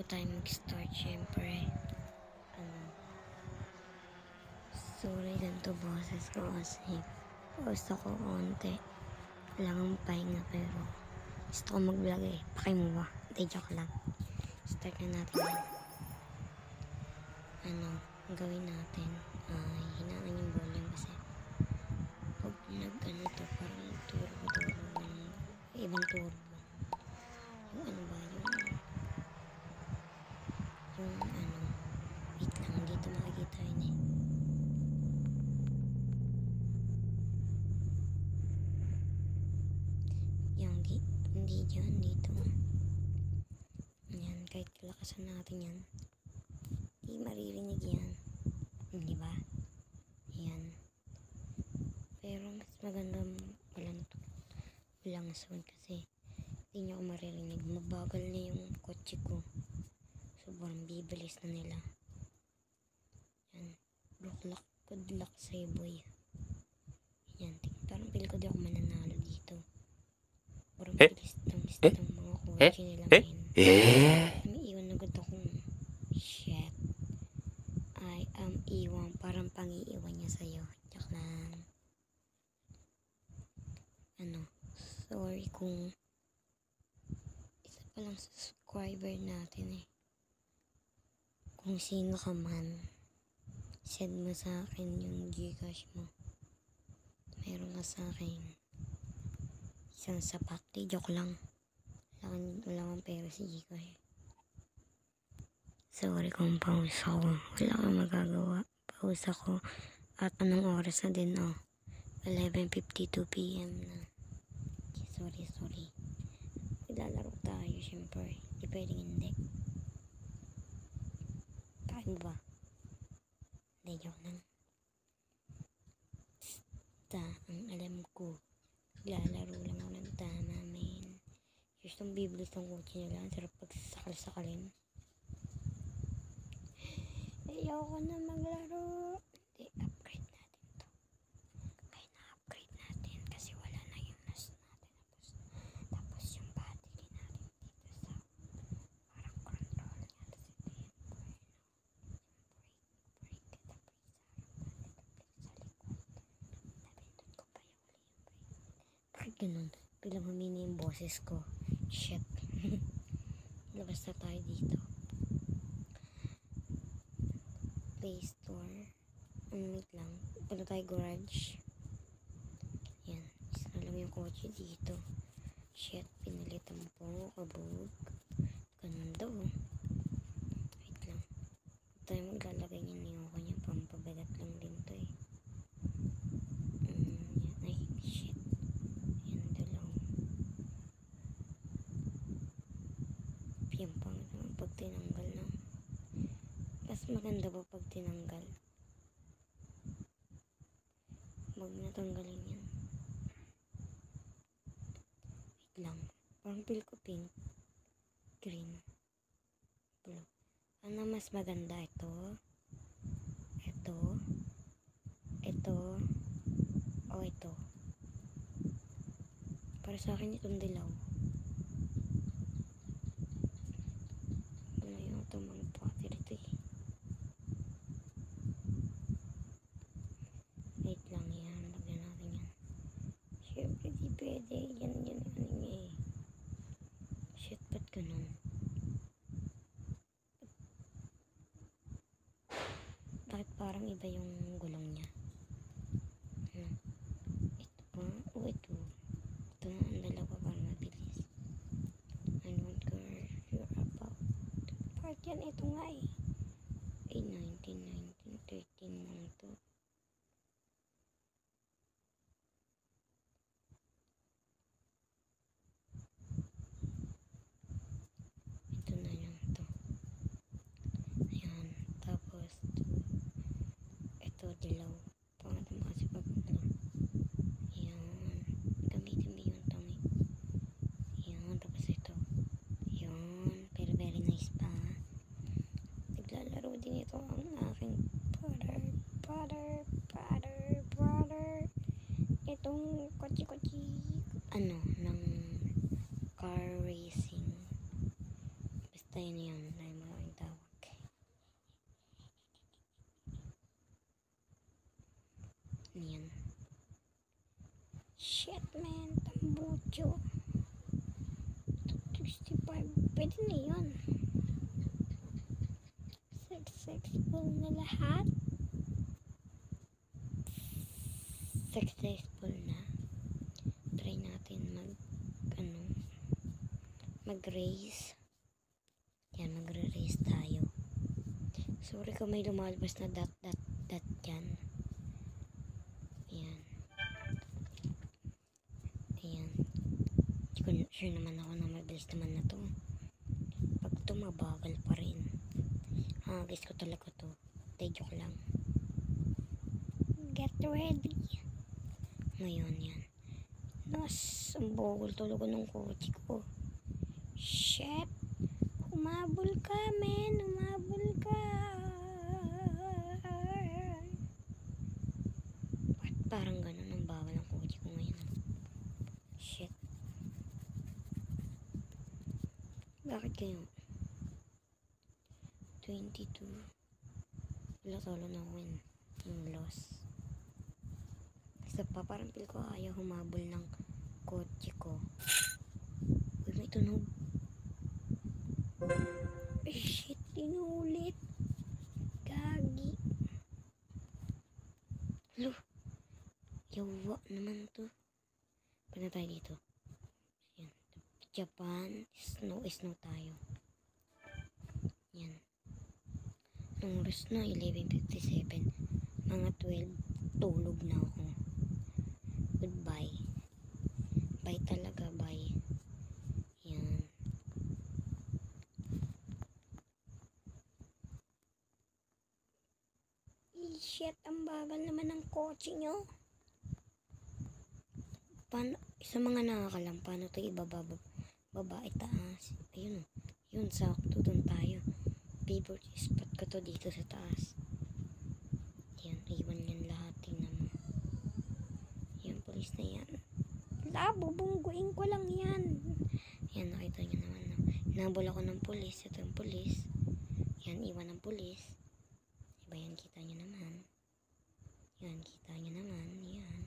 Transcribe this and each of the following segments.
tayo mag-start, syempre, sorry lang to boses ko kasi gusto ko konti. Kailangan pahinga pero gusto ko mag-vlog eh. Pakay mo ba? Hindi, joke lang. Start na natin yan. Ang gawin natin ay hinaan yung volume kasi pag to parang turbo ibang turbo. Yung wait lang, dito makikita yun eh. Hindi dyan, dito. Yan, kahit lakasan natin yan, hindi maririnig yan. Di ba? Yan. Pero mas maganda walang sound kasi hindi nyo ako maririnig. Mabagal na yung kotse ko. Sobrang bibilis na nila. Yan. Good luck sa'yo, boy. Yan. Parang pili ko di ako mananalo dito. Parang bilis ng mga kotse nila ngayon. May iwan na agad akong shit. I am iwan. Parang pang-iiwan niya sa'yo. Tsak lang. Sorry kung isa pa lang subscriber natin eh. Kung sino ka man, send mo sa akin yung Gcash mo. Meron ka sa akin isang sapak. Di, joke lang. Wala kang pera si Gcash. Sorry kung pause ako. Wala kang magagawa. Pause ako. At anong oras na din 11:52 PM na. Sorry. Maglalaro tayo syempre. Di pwedeng hindi. Kaya mo ba? Hindi, joke lang. Ang alam ko, maglalaro lang ako ng tama, men. Just ang bibilis ng kotse nila. Sarap pagsasakal-sakalin. Ayoko na maglaro. Hindi, upgrade natin to. Kaya na-upgrade natin kasi wala na yung NAS natin. Tapos yung battery natin dito sa parang control niya. Bakit ganun? Bilang humini yung boses ko. Shit. Labas na tayo dito. Play Store. Wait lang. Punta tayo garage. Yan. Isa na lang yung kotse dito. Shit. Pinalitan po. Kabog. Ganun daw. Wait lang. Tayo maglalagay niya niyo ko niya. Pampabagat lang din to eh. Yan. Ay, shit. Yan dalaw. Yan pang pag tinanggal na. Mas maganda ba pag tinanggal? Huwag natanggalin yan. Wait lang. Parang feel ko pink, green, blue. Ano mas maganda? Ito, o ito. Para sa akin itong dilaw. Wala yung itong mga potty dito eh. Wait lang yan. Lagyan natin yan. Siyempre di pwede. Yan eh. Shit, ba't ganun? Bakit parang iba yung gulong niya? Ito pa. Ito. Ito na ang dalawa para mabilis. I don't care if you're about to park yan. Ito nga eh. Ay, 13 lang to. Dilaw. Pangatang kasi pagpapala. Yan. Gamitin mo yung tami. Yan. Tapos ito. Yan. Pero very nice pa. Naglalaro din ito ang aking brother. Itong kotse. Ng car racing. Basta yun. 65. Pwede na yun. Successful na lahat. Successful na. Try natin mag-raise. Yan, magre-raise tayo. Sorry kung may lumalabas na dot dyan. Ayan. Ayan. Sure naman ako na mabilis naman na to. Pag ito, mabagal pa rin. Guess ko talaga to. Joke lang. Get ready. Ngayon yan. Ang bogol tulog ng kotse ko. Shit. Humabol ka, men. Humabol ka. Ba't parang ganun ang bawal ng kotse ko ngayon? Shit. Bakit kayo? 22. Wala talo na ako yung loss. Isa pa, parang feel ko ayaw humabol ng kotse ko. Uy, may tunog. Ay, shit, tinulit. Gagi. Lo. Yawa naman to. Paano tayo dito? Yan. Japan. Snow tayo. Yan. Ang oras na, 11:57. Mga 12. Tulog na ako. Goodbye. Bye talaga, bye. Yan. Shit, ang bagal naman ng kotse nyo. Sa mga nakakalam, paano ito ibababa? Baba, itaas. Ayun o. Yun, sakto doon tayo. Favorite spot ko to dito sa taas. Yan, iwan yan lahat. Tingnan mo. Yan, pulis na yan. Bubungguin ko lang yan. Yan, nakita nyo naman. No? Hinabol ako ng pulis. Ito yung pulis. Yan, iwan ng pulis. Diba yan, kita nyo naman. Yan, kita nyo naman. Yan.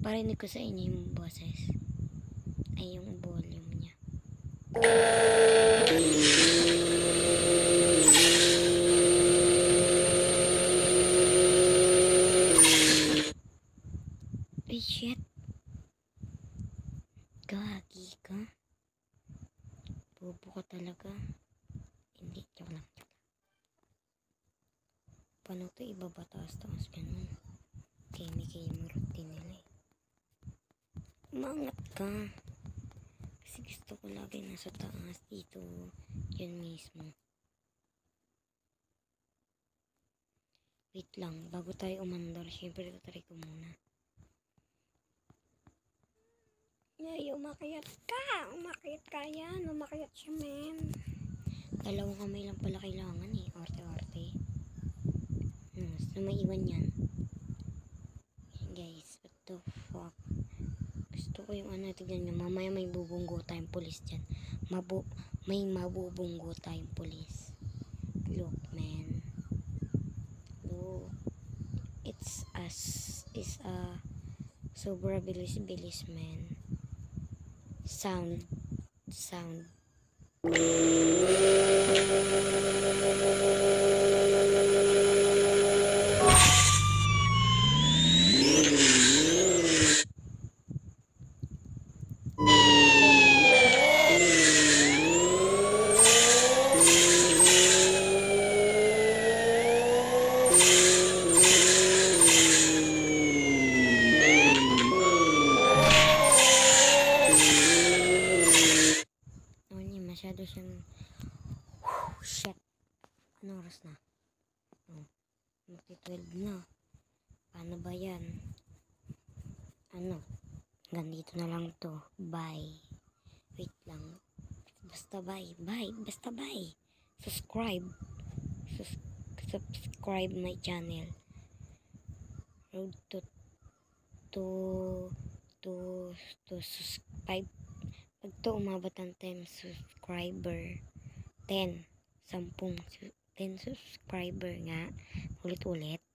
Parinig ko sa inyo yung boses. Ay, yung volume niya. Ay, shit. Gagi ka. Bobo ka talaga. Hindi, joke lang. Paano ito ibaba taas ganun? Kaya yung routine nila eh. Umangat ka. Kasi gusto ko lagi nasa taas dito. Yan mismo. Wait lang. Bago tayo umandar, syempre tatry ko muna. Yay, umakyat ka! Umakyat ka yan. Umakyat siya, men. Dalawang kamay lang pala kailangan eh. Arte-arte. So maiwan yan. Guys, what the fuck? Gusto ko yung tignan nyo. Mamaya may bubunggo tayong pulis dyan. May mabubunggo tayong pulis. Look, man. Look. It's a sobra bilis, man. Sound. Masyado siyang shit. Anong oras na? 12 na. Paano ba yan? Ganito na lang to. Bye. Wait lang. Basta bye. Basta bye. Subscribe my channel. Road to subscribe. Pag to umabot ang 10 subscriber, 10 subscriber nga, ulit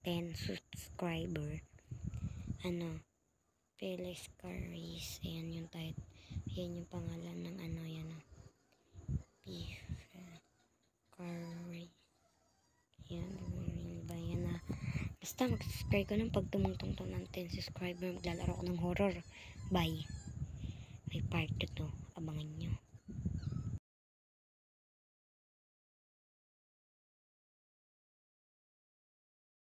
10 subscriber, Felix Caris. Ayan yung title. Ayan yung pangalan ng ano yan. Beef Caris. Ayan. Ba yan na. Basta mag-subscribe ka lang pag tumungtong to ng 10 subscriber. Maglalaro ko ng horror. Bye. May part 2 to. Abangan nyo.